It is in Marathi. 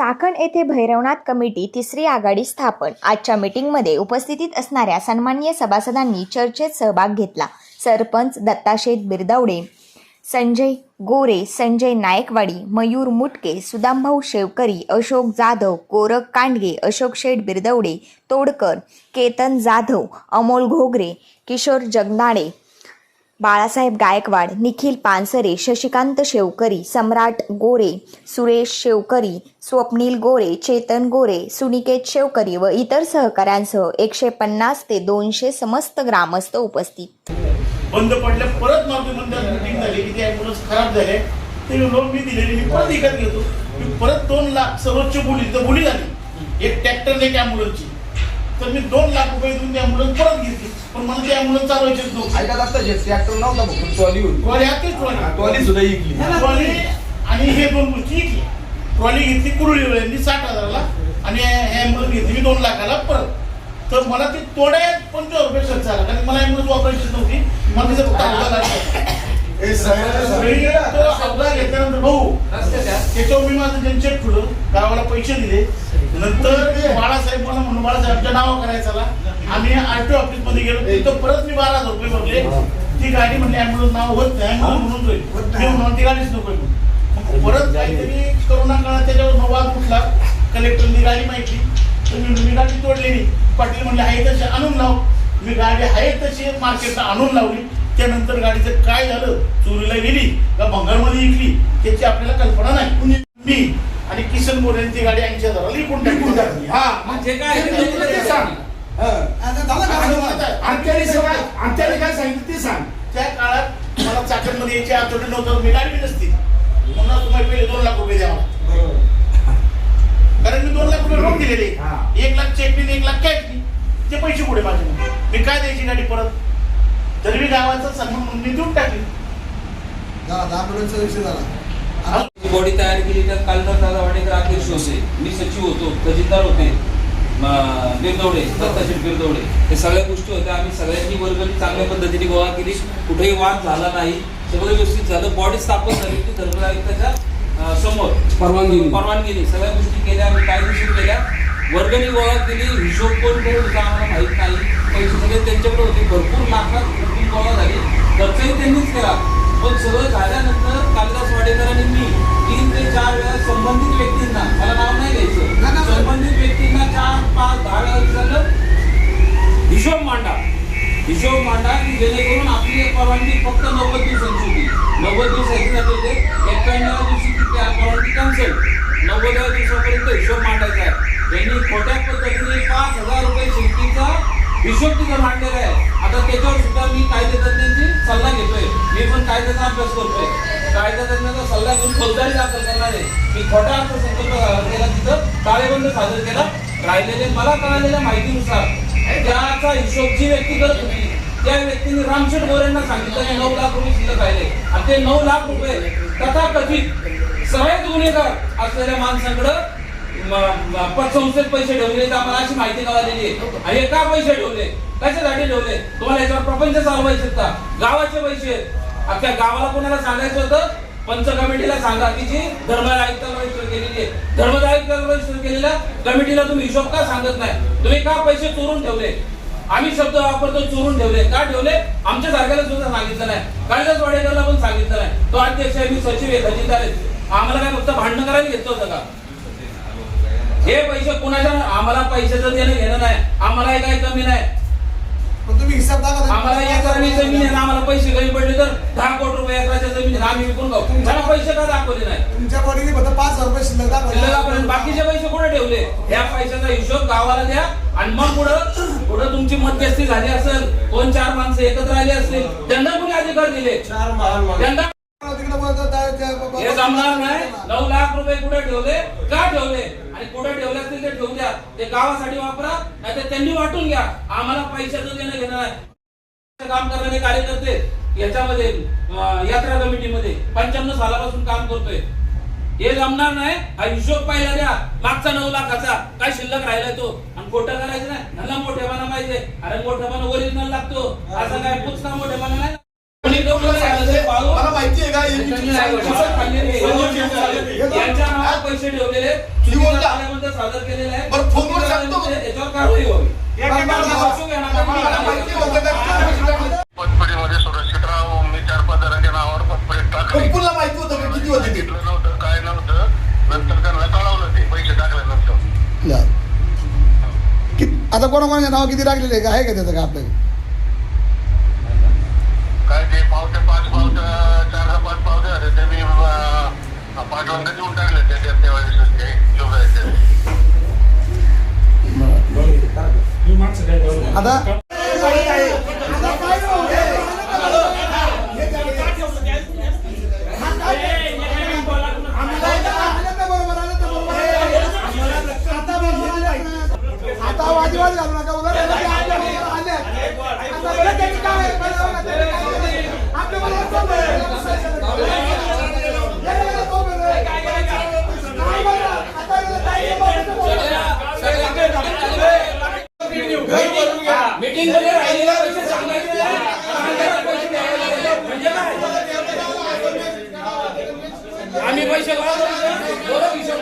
चाकण येथे भैरवनाथ कमिटी तिसरी आघाडी स्थापन। आजच्या मीटिंगमध्ये उपस्थितीत असणाऱ्या सन्माननीय सभासदांनी चर्चेत सहभाग घेतला। सरपंच दत्ताशेठ बिरदवडे, संजय गोरे, संजय नायकवाडी, मयूर मुटके, सुदामभाऊ शेवकरी, अशोक जाधव, गोरख कांडगे, अशोक शेठ बिरदवडे, तोडकर, केतन जाधव, अमोल घोगरे, किशोर जगनाडे, बाळासाहेब गायकवाड, निखिल पानसरे, शशिकांत शेवकरी, सम्राट गोरे, सुरेश शेवकरी, स्वप्नील गोरे, चेतन गोरे, सुनिकेत शेवकरी व इतर सहकाऱ्यांसह 150 ते 200 समस्त ग्रामस्थ उपस्थित। बंद पडल्या परत मागणी मंडळ मीटिंग झाली की ते ॲम्ब्युलन्स खराब झाले ते लोन मी दिलेली मी परत विकत घेतो। मी परत 2 लाख सर्वोच्च बोली झाली एक ट्रॅक्टर एक ॲम्ब्युलन्सची, तर मी 2 लाख रुपये देऊन ती ॲम्ब्युलन्स परत घेतली। पण मला ती ॲम्ब्युलन्स चालवायचीच नव्हती। ऐका आता ट्रॅक्टर नव्हता फक्त ट्रॉली होती, ट्रॉली सुद्धा विकली, ट्रॉली आणि हे 2 गोष्टी विकली। ट्रॉली घेतली कुरुळीवाल्यांनी 60,000ला आणि ॲम्ब्युलन्स घेतली मी 2 लाखाला परत। तर मला ती तोड्यात 25 रुपये खर्च झाला, कारण मला ॲम्ब्युलन्स वापरायचीच नव्हती। मला तिचा फक्त अपघात अपघात घेतल्यानंतर भाऊ त्याच्यावर मी माझं जनचेक ठेवलं, गावाला पैसे दिले। नंतर बाळासाहेब मला म्हणून बाळासाहेबच्या नाव करायचा आम्ही आरटीओ ऑफिस मध्ये गेलो, तिथं परत मी 12,000 रुपये भरले। ती गाडी म्हणली ॲम्ब्युलन्स नाव होत नाही म्हणून जाईल, मी म्हणून ती गाडीच नको। परत काहीतरी करोना काळात त्याच्यावर वाद उठला, कलेक्टरनी गाडी माहिती तर मी गाडी तोडलेली। पाटील म्हणले आहे तशी आणून लाव, मी गाडी आहे तशी मार्केटला आणून लावली। त्यानंतर गाडीचं काय झालं, चोरीला गेली का भंगारमध्ये विकली त्याची आपल्याला कल्पना नाही। मी आणि किशन गोरे ती गाडी 80,000ला विकून टाकली। हा म्हणजे काय ते सांग, आणि काय सांगितलं ते सांग। त्या काळात मला चाकणमध्ये यायची आठवडे नव्हतं, मी गाडी नसती म्हणून तुम्हाला पहिले 2 लाख रुपये द्यावा, कारण मी 2 लाख रुपये रोख दिलेले। 1 लाख चेक नी 1 लाख कॅश नी, ते पैसे पुढे माझे मी काय द्यायची गाडी परत, तरी मी गावाचा सन्मान म्हणून मी देऊन टाकली। बॉडी तयार केली तर कालदार दादा वाडेकर अध्यक्ष होते, मी सचिव होतो, तहसीलदार होते बिरदवडे, दत्ताशेठ बिरदवडे, हे सगळ्या गोष्टी होत्या। आम्ही सगळ्यांनी वर्गणी चांगल्या पद्धतीने गोळा केली, कुठेही वाद झाला नाही, सगळं व्यवस्थित झालं। बॉडी स्थापन झाली होती धर्मदायिकाच्या समोर परवानगीने सगळ्या गोष्टी केल्या, आम्ही कायदेशीर केल्या, वर्गणी गोळा केली। हिशोब कोण करून होता आम्हाला माहीत नाही, पैसे सगळे त्यांच्याकडे होते, भरपूर लाखात वर्गणी गोळा झाली, खर्चही त्यांनीच केला। पण सगळं झाल्यानंतर कालिदास वाडेकर आणि मी 3 ते 4 वेळा संबंधित व्यक्तींना, मला नाव नाही घ्यायचं, संबंधित व्यक्तींना 4, 5, 10 वेळा विचारलं हिशोब मांडा की जेणेकरून आपली परवानगी फक्त 90 दिवसांची होती। 90 दिवस याच्यासाठी होते, 91व्या दिवशी ती परवानगी कॅन्सल, 90व्या दिवसापर्यंत हिशोब मांडायचा आहे। यांनी खोट्या पद्धतीने 5,000 रुपये शिल्पीचा हिशोब तिथं मांडलेला आहे। आता त्याच्यावर सुद्धा मी कायदेतज्ञांची सल्ला घेतोय, मी पण कायद्याचा अभ्यास करतोय, कायदेतज्ञांचा सल्ला घेऊन फौजदारी दाखल करणार आहे। मी खोटा अर्थसंकल्प केला, तिथं ताळेबंद सादर केला। राहिलेले मला कळालेल्या माहितीनुसार त्याचा हिशोब जी व्यक्ती करत होती त्या व्यक्तीने रामशेठ गोरेंना सांगितलं की 9 लाख रुपये शिल्लक राहिले, आणि ते 9 लाख रुपये तथाकथित सगळ्यात गुन्हेगार असलेल्या माणसांकडं पतसंस्थेत पैसे ठेवले, तर आम्हाला अशी माहिती कळालेली आहे। आणि का पैसे ठेवले, कशासाठी ठेवले, तुम्हाला याच्यावर प्रपंच चालवायचे का, गावाचे पैसे, अख्ख्या गावाला कोणाला सांगायचं होतं, पंच कमिटीला सांगा की जी धर्मदायिकता रजिस्टर केलेली आहे, धर्मदायिकता रजिस्टर केलेल्या कमिटीला तुम्ही हिशोब का सांगत नाही, तुम्ही का पैसे चोरून ठेवले। आम्ही शब्द वापरतो चोरून ठेवले, का ठेवले, आमच्या सारख्याला सुद्धा सांगितलं नाही, कालिदास वाडेकरला पण सांगितलं नाही। तो अध्यक्ष आहे, मी सचिव आहे, खजिनदार आहे, आम्हाला काय फक्त भांडण करायला घेतलं होतं का? हे पैसे कुणाच्या, आम्हाला पैशाचं देणं घेणं नाही, आम्हाला काही कमी नाही, तुम्ही हिसाब दाखवा। आम्हाला एकराची जमीन आहे, आम्हाला पैसे कमी पडले तर 10 कोटी रुपये एकराच्या जमीन आम्ही विकून खाऊ, मला पैसे का दाखवले नाही? तुमच्या बॉडीने फक्त 5,000 रुपये शिल्लक दाखवले, बाकीचे पैसे कुठे ठेवले? या पैशाचा हिशोब गावाला द्या, आणि मग पुढं तुमची मध्यस्थी झाली असेल, 2-4 माणसं एकत्र आली असतील, त्यांना कोणी अधिकार दिले? त्यांना हे जमणार नाही। 9 लाख रुपये कुठे ठेवले, का ठेवले, आणि कुठे ठेवले असतील ते ठेवू द्या, ते गावासाठी वापरा, नाही तर त्यांनी वाटून घ्या, आम्हाला पैशाचं देणं घेणं नाही। काम करणारे कार्यकर्ते याच्यामध्ये यात्रा कमिटीमध्ये 55 सालापासून काम करतोय, हे जमणार नाही। हा हिशोब पाहिला द्या, मागचा 9 लाखाचा काय शिल्लक राहिलाय तो, आणि खोटं करायचं नाही, ह्याला मोठेपणा पाहिजे, अरे मोठेपणा ओरिजिनल लागतो, असं काय पुचका मोठेपणा नाही। मला माहिती आहे का, यांच्या नावावर पैसे ठेवलेले बोलला. आल्यानंतर सादर केलेलं आहे. बरं, फोनवर सांगतो. याच्यावर कारवाई व्हावी. मला माहिती होतं का? पतपेढीमध्ये सुरक्षितराव मी 4-5 जणांच्या नावावर पतपेढीत टाकले. कंपूला माहिती होतं का किती होते ते? घेतलं नव्हतं, काय नव्हतं. नंतर त्यांना कळवलं ते पैसे टाकल्यानंतर. आता कोणाकोणाच्या नाव किती टाकलेले आहे का त्याचं का आपल्याकडे? काय ते पावत्या 5 पावत्या 4 का 5 पावत्या होते ते मी 5 अंक देऊन टाकले ते तेव्हा आता आता वादविवाद घालू नका. उलट आले आता बरं त्यांनी काय मीटिंग मध्ये राहिलेला विषय सांगायचे म्हणजे काय? आम्ही पैसे गोळा करू, विषय